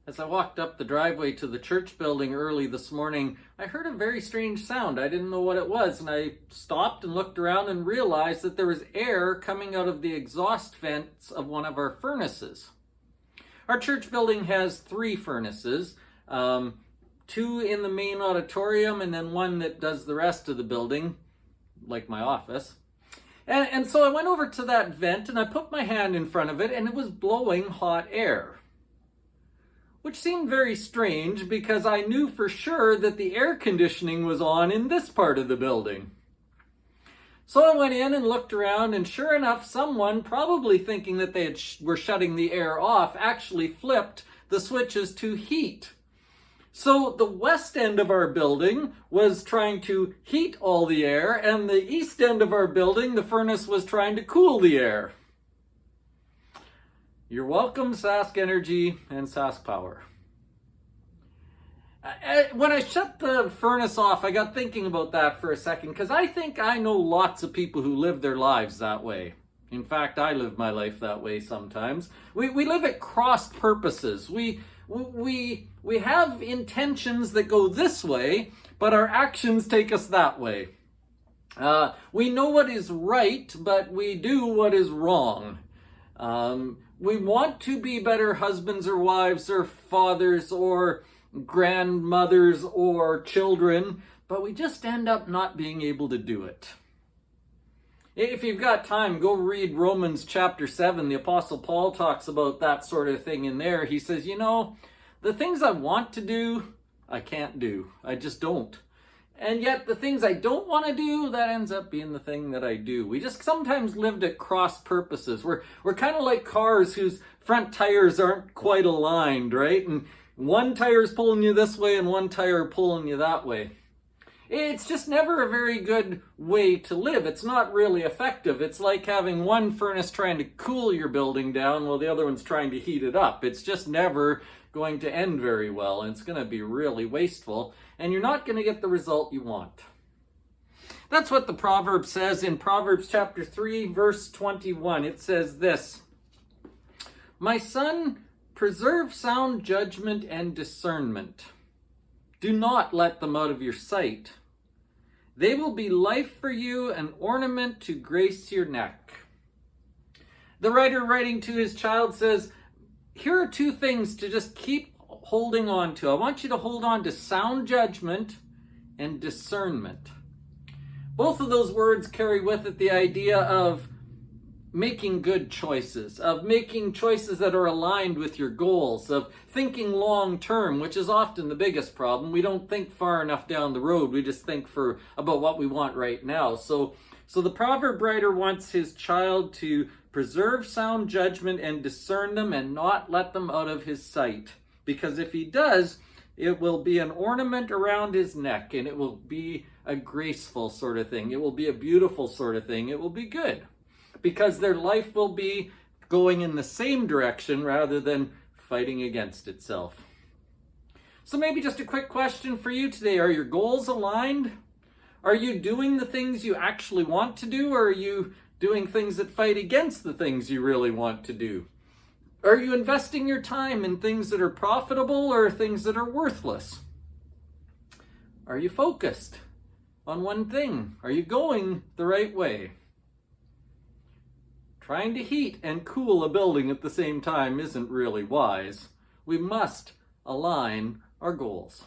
As I walked up the driveway to the church building early this morning, I heard a very strange sound. I didn't know what it was, and I stopped and looked around and realized that there was air coming out of the exhaust vents of one of our furnaces. Our church building has 3 furnaces, 2 in the main auditorium and then one that does the rest of the building, like my office. And so I went over to that vent and I put my hand in front of it and it was blowing hot air. Which seemed very strange because I knew for sure that the air conditioning was on in this part of the building. So I went in and looked around, and sure enough, someone, probably thinking that they were shutting the air off, actually flipped the switches to heat. So the west end of our building was trying to heat all the air, and the east end of our building, the furnace was trying to cool the air. You're welcome, Sask Energy and Sask Power. When I shut the furnace off, I got thinking about that for a second, because I think I know lots of people who live their lives that way. In fact, I live my life that way sometimes. We live at cross purposes. We have intentions that go this way, but our actions take us that way. We know what is right, but we do what is wrong. We want to be better husbands or wives or fathers or grandmothers or children, but we just end up not being able to do it. If you've got time, go read Romans chapter 7. The Apostle Paul talks about that sort of thing in there. He says, the things I want to do, I can't do. I just don't. And yet the things I don't want to do, that ends up being the thing that I do. We just sometimes lived at cross purposes. We're kind of like cars whose front tires aren't quite aligned, right? And one tire's pulling you this way and one tire pulling you that way. It's just never a very good way to live. It's not really effective. It's like having one furnace trying to cool your building down while the other one's trying to heat it up. It's just never going to end very well, and it's going to be really wasteful, and you're not going to get the result you want. That's what the Proverb says in Proverbs chapter 3, verse 21. It says this, "My son, preserve sound judgment and discernment. Do not let them out of your sight. They will be life for you, an ornament to grace your neck." The writer writing to his child says, here are 2 things to just keep holding on to. I want you to hold on to sound judgment and discernment. Both of those words carry with it the idea of making good choices, of making choices that are aligned with your goals, of thinking long term, which is often the biggest problem. We don't think far enough down the road. We just think about what we want right now. So the proverb writer wants his child to preserve sound judgment and discern them and not let them out of his sight. Because if he does, it will be an ornament around his neck, and it will be a graceful sort of thing. It will be a beautiful sort of thing. It will be good. Because their life will be going in the same direction rather than fighting against itself. So maybe just a quick question for you today. Are your goals aligned? Are you doing the things you actually want to do, or are you doing things that fight against the things you really want to do? Are you investing your time in things that are profitable or things that are worthless? Are you focused on one thing? Are you going the right way? Trying to heat and cool a building at the same time isn't really wise. We must align our goals.